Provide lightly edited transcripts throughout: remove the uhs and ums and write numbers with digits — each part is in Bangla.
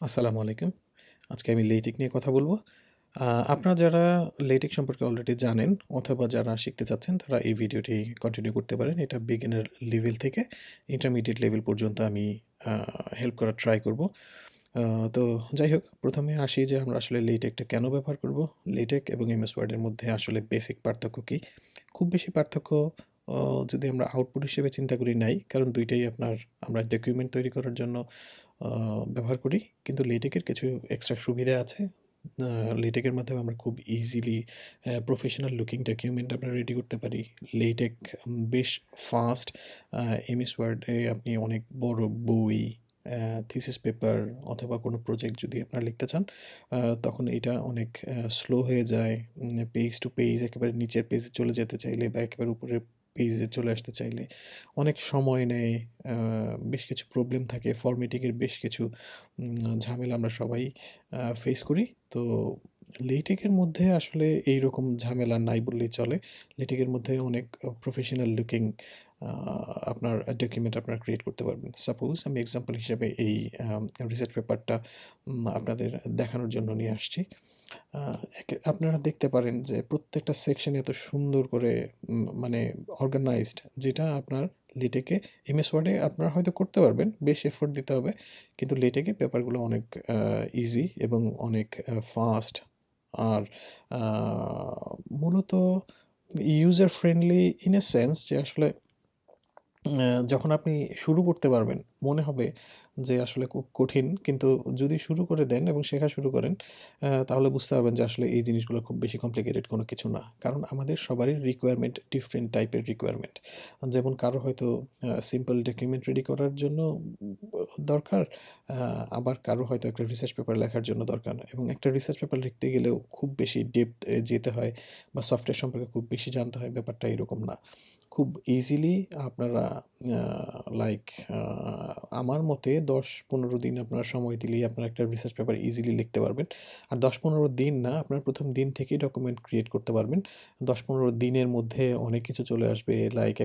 আসসালামু আলাইকুম। আজকে আমি LaTeX নিয়ে কথা বলব। আপনারা যারা LaTeX সম্পর্কে অলরেডি জানেন অথবা যারা শিখতে চাচ্ছেন তারা এই ভিডিওটি কন্টিনিউ করতে পারেন। এটা বিগিনার লেভেল থেকে ইন্টারমিডিয়েট লেভেল পর্যন্ত আমি আ হেল্প করার ট্রাই করব। আ তো যাই হোক, ১ম এ আসি যে আমরা আসলে LaTeX টা কেন ব্যবহার করব? LaTeX এবং MS Word এর মধ্যে আসলে বেসিক পার্থক্য কী? খুব বেশি পার্থক্য অ যদি আমরা আউটপুট হিসেবে চিন্তা করি নাই। কারণ ২ টাই আমরা ডকুমেন্ট তৈরি করার জন্য আ ব্যবহার করি। কিন্তু LaTeX এর কিছু এক্সট্রা সুবিধা আছে। আ LaTeX এর মাধ্যমে আমরা খুব ইজিলি প্রফেশনাল লুকিং ডকুমেন্ট আমরা রেডি করতে পারি। LaTeX বেশ ফাস্ট। আ MS Word এ আপনি অনেক বড় বই, থিসিস পেপার অথবা কোনো প্রজেক্ট যদি আপনারা লিখতে চান, তখন এটা অনেক স্লো হয়ে যায়। পেজ টু পেজ একেবারে নিচের পেজে চলে যেতে চাইলে বা একেবারে উপরের পেজে চলে আসতে চাইলে অনেক সময় নেয়। আ বেশ কিছু প্রবলেম থাকে। ফরম্যাটিংয়ের বেশ কিছু ঝামেলা আমরা সবাই ফেস করি। তো LaTeX এর মধ্যে আসলে এইরকম ঝামেলা নাই বললেই চলে। LaTeX এর মধ্যে অনেক প্রফেশনাল লুকিং আ আপনার ডকুমেন্ট আপনারা ক্রিয়েট করতে পারবেন। সাপোজ আমি এক্সাম্পল হিসেবে এই রিসার্চ পেপারটা আপনাদের দেখানোর জন্য নিয়ে আসছি। আ আপনারা দেখতে পারেন যে প্রত্যেকটা সেকশন এত সুন্দর করে মানে অর্গানাইজড, যেটা আপনার LaTeX এ MS Word এ আপনারা হয়তো করতে পারবেন। বেশ এফোর্ট দিতে হবে। কিন্তু LaTeX এ পেপারগুলো অনেক ইজি এবং অনেক ফাস্ট। আর আ মূলত user friendly in a sense যে আসলে যখন আপনি শুরু করতে পারবেন, মনে হবে যে আসলে খুব কঠিন। কিন্তু যদি শুরু করে দেন এবং শেখা শুরু করেন, তাহলে বুঝতে পারবেন যে আসলে এই জিনিসগুলো খুব বেশি কমপ্লিকেটেড কোনো কিছু না। কারণ আমাদের সবারই রিকোয়ারমেন্ট ডিফারেন্ট টাইপের রিকোয়ারমেন্ট। যেমন কারো হয়তো সিম্পল ডকুমেন্ট রেডি করার জন্য দরকার, আ আবার কারো হয়তো একটা রিসার্চ পেপার লেখার জন্য দরকার। এবং একটা রিসার্চ পেপার লিখতে গেলেও খুব বেশি ডেপথ যেতে হয় বা সফটওয়্যার সম্পর্কে খুব বেশি জানতে হয়, ব্যাপারটা এরকম না। খুব ইজিলি আপনারা আ লাইক আ আমার মতে ১০-১৫ দিন আপনারা সময় দিলেই আপনারা একটা রিসার্চ পেপার ইজিলি লিখতে পারবেন। আর ১০-১৫ দিন না, আপনার ১ম দিন থেকেই ডকুমেন্ট ক্রিয়েট করতে পারবেন। ১০-১৫ দিনের মধ্যে অনেক কিছু চলে আসবে। লাইক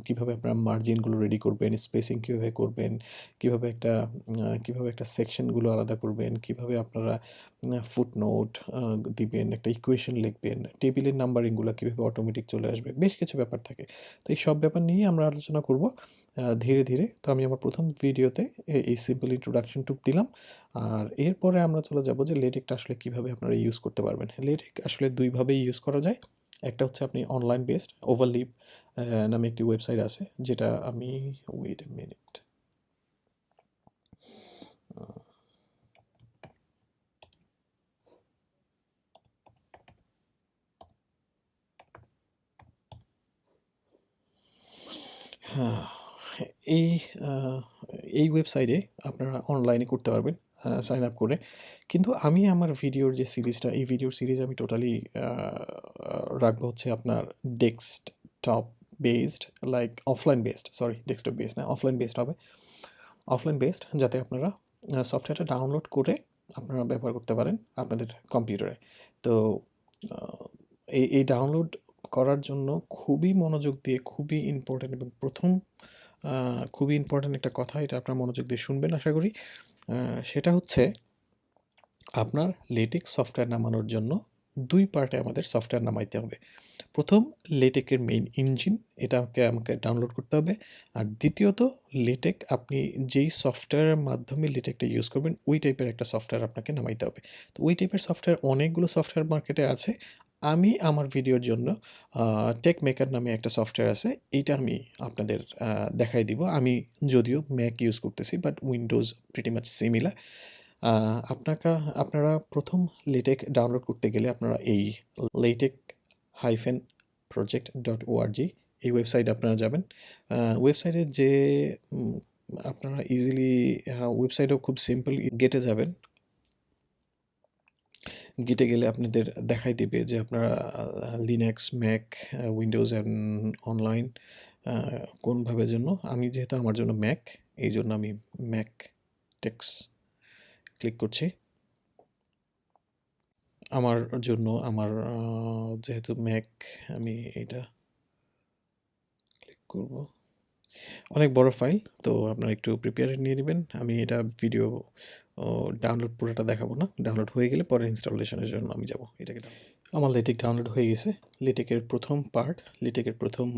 কিভাবে আপনার মার্জিনগুলো রেডি করবেন, স্পেসিং কিভাবে করবেন, কিভাবে একটা সেকশনগুলো আলাদা করবেন, কিভাবে আপনারা ফুটনোট দিবেন, একটা ইকুয়েশন লিখবেন, টেবিলের নাম্বারিংগুলা কিভাবে অটোমেটিক চলে আসবে। বেশ কিছু ব্যাপার থাকে। তো এই সব ব্যাপার নিয়েই আমরা আলোচনা করব ধীরে, ধীরে। তো আমি আমার ১ম ভিডিওতে এই সিম্পল ইন্ট্রোডাকশন টুক দিলাম। আর এরপরে আমরা চলে যাব যে LaTeX টা আসলে কিভাবে আপনারা ইউজ করতে পারবেন। LaTeX আসলে ২ ভাবেই ইউজ করা যায়। একটা হচ্ছে আপনি অনলাইন বেসড ওভারলিপ নামে একটি ওয়েবসাইট আছে, যেটা আমি ওয়েট a মিনিট। আ হ্যাঁ, এই আ এই ওয়েবসাইটে আপনারা অনলাইনে করতে পারবেন সাইন আপ করে। কিন্তু আমি আমার ভিডিওর যে সিরিজটা, এই ভিডিওর সিরিজ আমি টোটালি আ রাখবো হচ্ছে আপনার desktop based, like offline based, sorry desktop based না, অফলাইন বেসড হবে। অফলাইন বেসড, যাতে আপনারা সফটওয়্যারটা ডাউনলোড করে আপনারা ব্যবহার করতে পারেন আপনাদের কম্পিউটারে। তো আ এই ডাউনলোড করার জন্য খুবই মনোযোগ দিয়ে, খুবই ইম্পোর্টেন্ট এবং ১ম খুবই ইম্পোর্টেন্ট একটা কথা, এটা আপনারা মনোযোগ দিয়ে শুনবেন আশা করি। আ সেটা হচ্ছে আপনার LaTeX সফটওয়্যার নামানোর জন্য ২ পার্টে আমাদের সফটওয়্যার নামাইতে হবে। ১ম LaTeX এর মেইন ইঞ্জিন, এটাকে আমাকে ডাউনলোড করতে হবে। আর দ্বিতীয়ত LaTeX, আপনি যেই সফটওয়্যারের মাধ্যমে LaTeX টা ইউজ করবেন, ওই টাইপের একটা সফটওয়্যার আপনাকে নামাইতে হবে। তো ওই টাইপের সফটওয়্যার অনেকগুলো সফটওয়্যার মার্কেটে আছে। আমি আমার ভিডিওর জন্য আ টেক মেকার নামে একটা সফটওয়্যার আছে। এইটা আমি আপনাদের দেখাই দিব। আমি যদিও Mac ইউজ করতেছি, but Windows pretty much similar. আ আপনাকা আপনারা ১ম LaTeX ডাউনলোড করতে গেলে আপনারা এই latex-project.org এই ওয়েবসাইটে আপনারা যাবেন। ওয়েবসাইটে যেয়ে আপনারা ইজিলি ওয়েবসাইটেও খুব সিম্পল গেটে যাবেন। গেটে গেলে আপনাদের দেখাই দিবে যে আপনারা Linux, Mac, Windows and online আ কোনভাবে জন্য। আমি যেহেতু আমার জন্য Mac, এইজন্য আমি Mac টেক্স ক্লিক করছি। আমার জন্য আমার যেহেতু Mac, আমি এটা ক্লিক করব। অনেক বড় ফাইল, তো আপনারা একটু প্রিপেয়ার নিয়ে নেবেন। আমি এটা ভিডিও ডাউনলোড পুরোটা দেখাবো না। ডাউনলোড হয়ে গেলে পরে ইনস্টলেশনের জন্য আমি যাব। এটাকে আমার লেটেক ডাউনলোড হয়ে গেছে। লেটেকের প্রথম পার্ট, লেটেকের প্রথম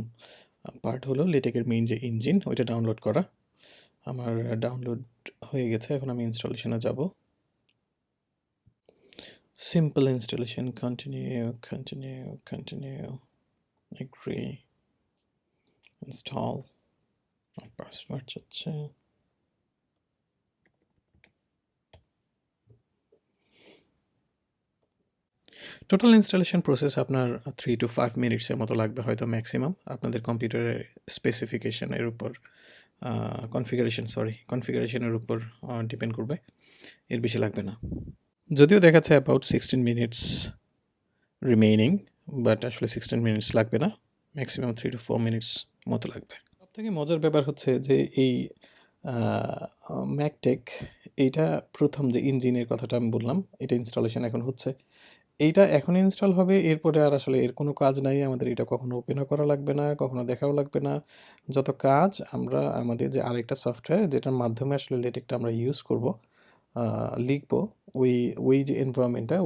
পার্ট হলো লেটেকের মেইন যে ইঞ্জিন, ওইটা ডাউনলোড করা। আমার ডাউনলোড হয়ে গেছে। এখন আমি ইনস্টলেশনে যাব। Simple installation, continue, agree, install, password চাচ্ছে। টোটাল ইনস্টলেশন প্রসেস আপনার 3 to 5 মিনিটসের মতো লাগবে হয়তো ম্যাক্সিমাম। আপনাদের কম্পিউটারের স্পেসিফিকেশনের উপর কনফিগারেশনের উপর ডিপেন্ড করবে। এর বেশি লাগবে না। যদিও দেখাচ্ছে অ্যাবাউট 16 মিনিটস রিমেইনিং, বাট আসলে 16 মিনিটস লাগবে না। ম্যাক্সিমাম 3 to 4 মিনিটস মতো লাগবে। সবথেকে মজার ব্যাপার হচ্ছে যে এই ম্যাকটেক, এইটা প্রথম যে ইঞ্জিনের কথাটা আমি বললাম, এটা ইনস্টলেশন এখন হচ্ছে। এইটা এখন ইনস্টল হবে, এরপরে আর আসলে এর কোনো কাজ নাই। আমাদের এটা কখনো ওপেনও করা লাগবে না, কখনো দেখাও লাগবে না। যত কাজ আমরা আমাদের যে আরেকটা সফটওয়্যার যেটার মাধ্যমে আসলে লেটেকটা আমরা ইউজ করব, লিখবো, ওই ওই যে এনভায়রনমেন্টটা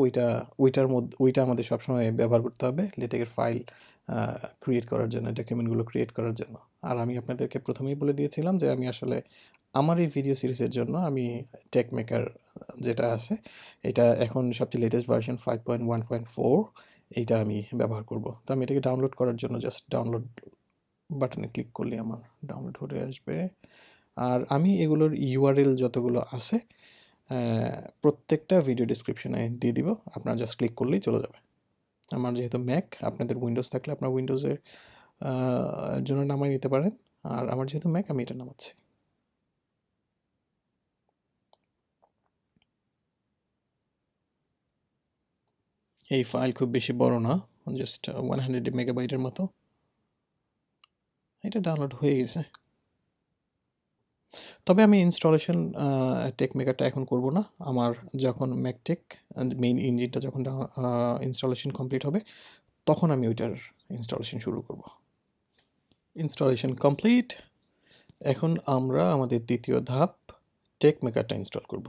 ওইটা আমাদের সবসময় ব্যবহার করতে হবে লেটেকের ফাইল ক্রিয়েট করার জন্য, ডকুমেন্টগুলো ক্রিয়েট করার জন্য। আর আমি আপনাদেরকে প্রথমেই বলে দিয়েছিলাম যে আমি আসলে আমার এই ভিডিও সিরিজের জন্য আমি টেক মেকার যেটা আছে, এটা এখন সবচেয়ে লেটেস্ট ভার্সন 5.1.4 এইটা আমি ব্যবহার করব। তো আমি এটাকে ডাউনলোড করার জন্য জাস্ট ডাউনলোড বাটনে ক্লিক করলে আমার ডাউনলোড হয়ে আসবে। আর আমি এগুলোর ইউআরএল যতগুলো আছে প্রত্যেকটা ভিডিও ডেসক্রিপশনে দিয়ে দিব। আপনারা জাস্ট ক্লিক করলেই চলে যাবে। আমার যেহেতু ম্যাক, আপনাদের উইন্ডোজ থাকলে আপনার উইন্ডোজের জন্য নামাই নিতে পারেন। আর আমার যেহেতু ম্যাক, আমি এটা নামাচ্ছি। এই ফাইল খুব বেশি বড় না, জাস্ট 100 মেগাবাইটের মতো। এটা ডাউনলোড হয়ে গেছে। তবে আমি ইনস্টলেশন টেক মেকারটা এখন করব না। আমার যখন ম্যাকটেক মেইন ইঞ্জিনটা যখন ইনস্টলেশন কমপ্লিট হবে, তখন আমি ওইটার ইনস্টলেশন শুরু করব। Installation complete. এখন আমরা আমাদের দ্বিতীয় ধাপ টেক মেকারটা ইনস্টল করব।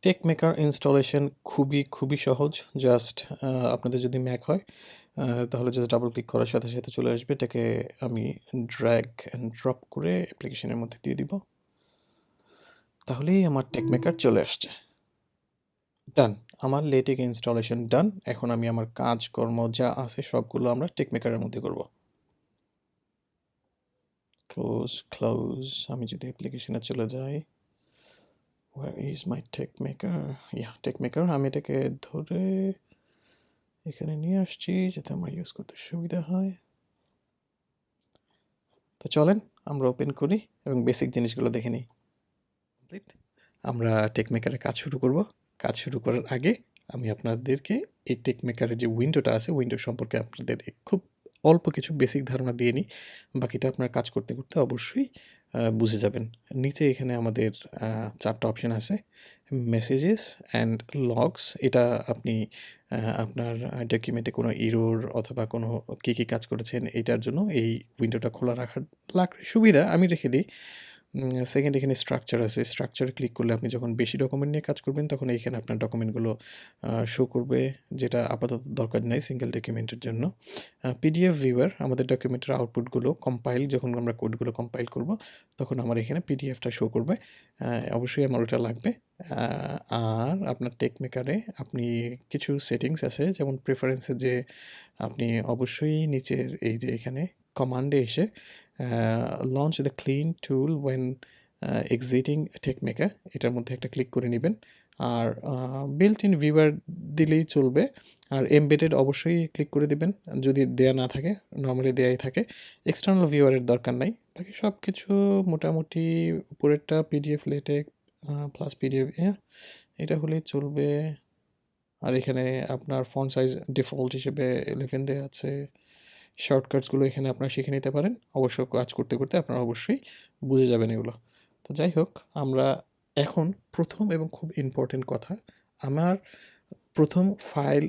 টেক মেকার ইনস্টলেশন খুবই সহজ। জাস্ট আপনাদের যদি ম্যাক হয় তাহলে জাস্ট ডাবল ক্লিক করার সাথে সাথে চলে আসবে। এটাকে আমি ড্র্যাগ অ্যান্ড ড্রপ করে অ্যাপ্লিকেশনের মধ্যে দিয়ে দিব। তাহলেই আমার টেক মেকার চলে আসছে। ডান। আমার লেটেক ইনস্টলেশন ডান। এখন আমি আমার কাজকর্ম যা আছে সবগুলো আমরা টেক মেকারের মধ্যে করব। ক্লোজ। আমি যদি অ্যাপ্লিকেশনে চলে যাই, where is my tech maker? Texmaker. আমি এটাকে ধরে এখানে নিয়ে আসছি যাতে আমার ইউজ করতে সুবিধা হয়। তো চলেন আমরা ওপেন করি এবং বেসিক জিনিসগুলো দেখে নিই। কমপ্লিট। আমরা টেক মেকারে কাজ শুরু করব। কাজ শুরু করার আগে আমি আপনাদেরকে এই টেক মেকারের যে উইন্ডোটা আছে, উইন্ডো সম্পর্কে আপনাদের খুব অল্প কিছু বেসিক ধারণা দিয়ে নিই। বাকিটা আপনার কাজ করতে করতে অবশ্যই বুঝে যাবেন। নিচে এখানে আমাদের 4টা অপশন আছে। মেসেজেস অ্যান্ড লগস, এটা আপনি আপনার ডকুমেন্টে কোনো এরর অথবা কোনো কী কাজ করেছেন এইটার জন্য এই উইন্ডোটা খোলা রাখার সুবিধা আমি রেখে দিই। সেকেন্ড এখানে স্ট্রাকচার আছে। স্ট্রাকচারে ক্লিক করলে আপনি যখন বেশি ডকুমেন্ট নিয়ে কাজ করবেন তখন এইখানে আপনার ডকুমেন্টগুলো শো করবে, যেটা আপাতত দরকার নেই সিঙ্গেল ডকুমেন্টের জন্য। পিডিএফ ভিউয়ার, আমাদের ডকুমেন্টের আউটপুটগুলো কম্পাইল, যখন আমরা কোডগুলো কম্পাইল করব তখন আমার এখানে পিডিএফটা শো করবে। অবশ্যই আমার ওটা লাগবে। আর আপনার টেক মেকারে আপনি কিছু সেটিংস আছে, যেমন প্রেফারেন্সে যে আপনি অবশ্যই নিচের এই যে এখানে কমান্ডে এসে launch the clean tool when exiting Texmaker, এটার মধ্যে একটা ক্লিক করে নেবেন। আর বিল্ট ইন ভিউয়ার দিলেই চলবে। আর এমবেডেড অবশ্যই ক্লিক করে দিবেন যদি দেয়া না থাকে, নর্মালি দেয়াই থাকে। এক্সটার্নাল ভিউয়ারের দরকার নাই। বাকি সব কিছু মোটামুটি উপরেরটা পিডিএফ লেটেক প্লাস পিডিএফ, এটা হলেই চলবে। আর এখানে আপনার ফন্ট সাইজ ডিফল্ট হিসেবে 11 দেয়া আছে। শর্টকাটসগুলো এখানে আপনারা শিখে নিতে পারেন। অবশ্য কাজ করতে করতে আপনারা অবশ্যই বুঝে যাবেন এগুলো। তো যাই হোক, আমরা এখন প্রথম এবং খুব ইম্পর্টেন্ট কথা, আমার প্রথম ফাইল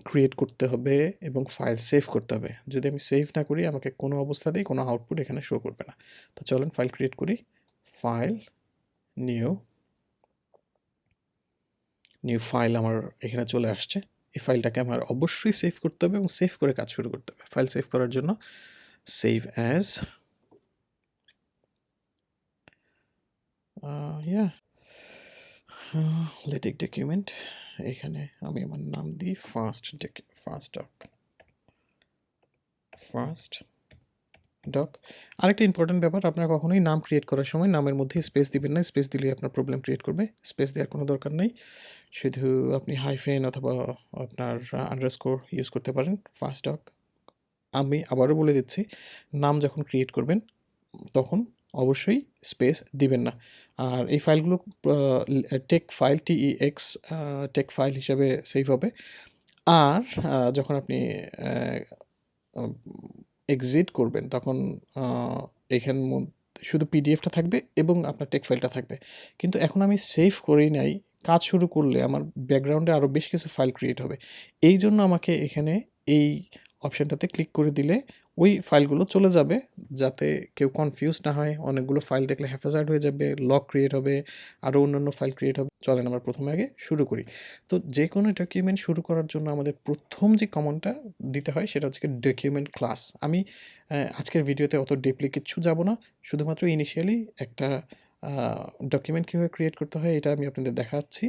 ক্রিয়েট করতে হবে এবং ফাইল সেভ করতে হবে। যদি আমি সেভ না করি আমাকে কোনো অবস্থাতেই কোনো আউটপুট এখানে শো করবে না। তো চলেন ফাইল ক্রিয়েট করি। ফাইল, নিউ ফাইল আমার এখানে চলে আসছে। এই ফাইলটাকে আমার অবশ্যই সেভ করতে হবে এবং সেভ করে কাজ শুরু করতে হবে। ফাইল সেভ করার জন্য সেভ অ্যাজ, লেটেক ডকুমেন্ট, এখানে আমি আমার নাম দিই ফার্স্ট ডক। আরেকটা ইম্পর্টেন্ট ব্যাপার, আপনারা কখনোই নাম ক্রিয়েট করার সময় নামের মধ্যে স্পেস দিবেন না। স্পেস দিলে আপনার প্রবলেম ক্রিয়েট করবে। স্পেস দেওয়ার কোনো দরকার নেই। শুধু আপনি হাইফেন অথবা আপনার আন্ডারস্কোর ইউজ করতে পারেন। First doc. আমি আবারও বলে দিচ্ছি, নাম যখন ক্রিয়েট করবেন তখন অবশ্যই স্পেস দিবেন না। আর এই ফাইলগুলো tex file, TEX tex file হিসাবে সেভ হবে। আর যখন আপনি এক্সিট করবেন তখন এখান শুধু পিডিএফটা থাকবে এবং আপনার টেক ফাইলটা থাকবে। কিন্তু এখন আমি সেভ করেই নাই, কাজ শুরু করলে আমার ব্যাকগ্রাউন্ডে আরও বেশ কিছু ফাইল ক্রিয়েট হবে। এই জন্য আমাকে এখানে এই অপশানটাতে ক্লিক করে দিলে ওই ফাইলগুলো চলে যাবে, যাতে কেউ কনফিউজ না হয়। অনেকগুলো ফাইল দেখলে হ্যাফাজার্ড হয়ে যাবে, লক ক্রিয়েট হবে, আরও অন্যান্য ফাইল ক্রিয়েট হবে। চলেন আমরা প্রথমে আগে শুরু করি। তো যে কোনো ডকুমেন্ট শুরু করার জন্য আমাদের প্রথম যে কমান্ডটা দিতে হয় সেটা হচ্ছে ডকুমেন্ট ক্লাস। আমি আজকের ভিডিওতে অত ডিপলি কিচ্ছু যাব না, শুধুমাত্র ইনিশিয়ালি একটা ডকুমেন্ট কীভাবে ক্রিয়েট করতে হয় এটা আমি আপনাদের দেখাচ্ছি।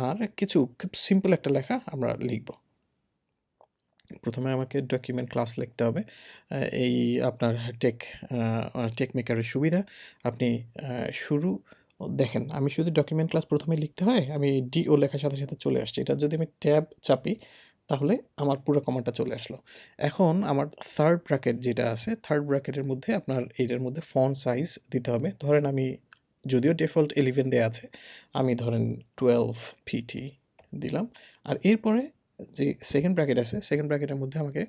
আর কিছু খুব সিম্পল একটা লেখা আমরা লিখব। প্রথমে আমাকে ডকুমেন্ট ক্লাস লিখতে হবে। এই আপনার টেক মেকারের সুবিধা, আপনি শুরু দেখেন আমি শুধু ডকুমেন্ট ক্লাস প্রথমে লিখতে হয়, আমি ডিও লেখার সাথে সাথে চলে আসছে। এটা যদি আমি ট্যাব চাপি তাহলে আমার পুরো কমান্ডটা চলে আসলো। এখন আমার থার্ড ব্র্যাকেট যেটা আছে, থার্ড ব্র্যাকেটের মধ্যে আপনার এইটার মধ্যে ফন্ট সাইজ দিতে হবে। ধরেন আমি, যদিও ডিফল্ট 11 দেওয়া আছে, আমি ধরেন 12 পিটি দিলাম। আর এরপরে যে সেকেন্ড ব্র্যাকেট আছে, সেকেন্ড ব্র্যাকেটের মধ্যে আমাকে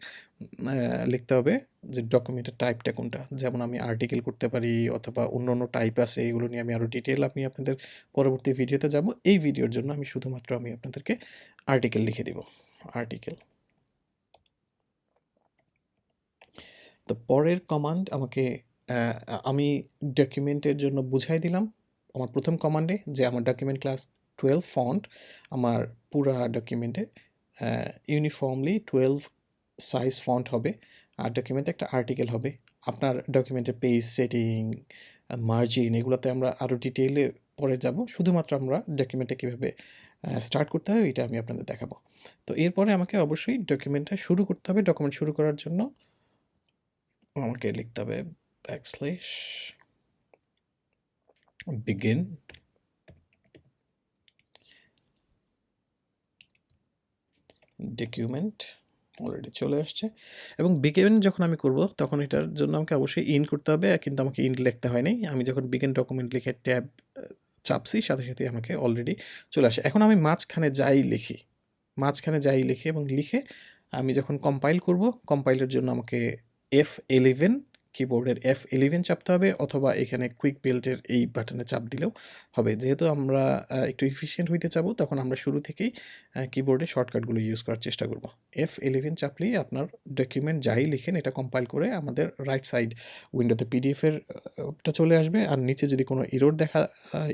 লিখতে হবে যে ডকুমেন্টের টাইপটা কোনটা। যেমন আমি আর্টিকেল করতে পারি অথবা অন্য অন্য টাইপ আছে, এগুলো নিয়ে আমি আরও ডিটেল আমি আপনাদের পরবর্তী ভিডিওতে যাব। এই ভিডিওর জন্য আমি শুধুমাত্র আমি আপনাদেরকে আর্টিকেল লিখে দিব, আর্টিকেল। তো পরের কমান্ড আমাকে আমি ডকুমেন্টের জন্য বুঝাই দিলাম আমার প্রথম কমান্ডে যে আমার ডকুমেন্ট ক্লাস 12 ফন্ট আমার পুরা ডকুমেন্টে ইউনিফর্মলি 12 সাইজ ফন্ট হবে। আর ডকুমেন্টে একটা আর্টিকেল হবে। আপনার ডকুমেন্টের পেজ সেটিং, মার্জিন, এগুলোতে আমরা আরও ডিটেইলে পরে যাব। শুধুমাত্র আমরা ডকুমেন্টে কীভাবে স্টার্ট করতে হয় এটা আমি আপনাদের দেখাবো। তো এরপরে আমাকে অবশ্যই ডকুমেন্টটা শুরু করতে হবে। ডকুমেন্ট শুরু করার জন্য আমাকে লিখতে হবে ব্যাকস্ল্যাশ বিগিন ডকুমেন্ট, অলরেডি চলে আসছে। এবং বিগিন যখন আমি করব তখন এটার জন্য আমাকে অবশ্যই ইন করতে হবে, কিন্তু আমাকে ইন লিখতে হয় নাই। আমি যখন বিগিন ডকুমেন্ট লিখে ট্যাব চাপছি সাথে সাথেই আমাকে অলরেডি চলে আসে। এখন আমি মাঝখানে যাই লিখি এবং লিখে আমি যখন কম্পাইল করব, কম্পাইলের জন্য আমাকে F11, কিবোর্ডের F11 চাপতে হবে, অথবা এখানে কুইক বিল্ডের এই বাটনে চাপ দিলেও হবে। যেহেতু আমরা একটু এফিশিয়েন্ট হইতে চাবো, তখন আমরা শুরু থেকেই কিবোর্ডে শর্টকাটগুলো ইউজ করার চেষ্টা করব। F11 চাপলেই আপনার ডকুমেন্ট যাই লিখেন এটা কম্পাইল করে আমাদের রাইট সাইড উইন্ডোতে পিডিএফের টা চলে আসবে। আর নিচে যদি কোনো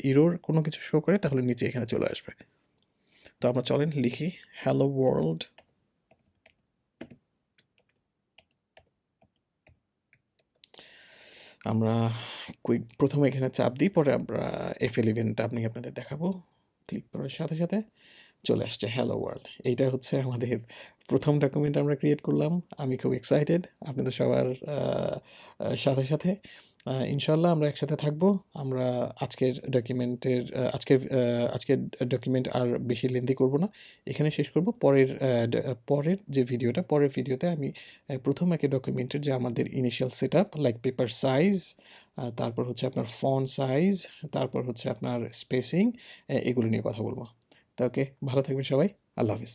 ইরোর কোনো কিছু শো করে তাহলে নিচে এখানে চলে আসবে। তো আমরা চলেন লিখি হ্যালো ওয়ার্ল্ড। আমরা প্রথমে এখানে চাপ দিই, পরে আমরা F11টা আমি আপনাদের দেখাবো। ক্লিক করার সাথে সাথে চলে আসছে হ্যালো ওয়ার্ল্ড। এইটা হচ্ছে আমাদের প্রথম ডকুমেন্ট আমরা ক্রিয়েট করলাম। আমি খুব এক্সাইটেড আপনাদের সবার সাথে সাথে। ইনশাল্লাহ আমরা একসাথে থাকবো। আমরা আজকের ডকুমেন্ট আর বেশি লেন্দি করব না, এখানে শেষ করব। পরের যে পরের ভিডিওতে আমি প্রথম একে ডকুমেন্টের যে আমাদের initial set up, like paper size, তারপর হচ্ছে আপনার ফন্ট সাইজ, তারপর হচ্ছে আপনার স্পেসিং, এগুলো নিয়ে কথা বলবো। তো ওকে, ভালো থাকবেন সবাই। আল্লাহ হাফিজ।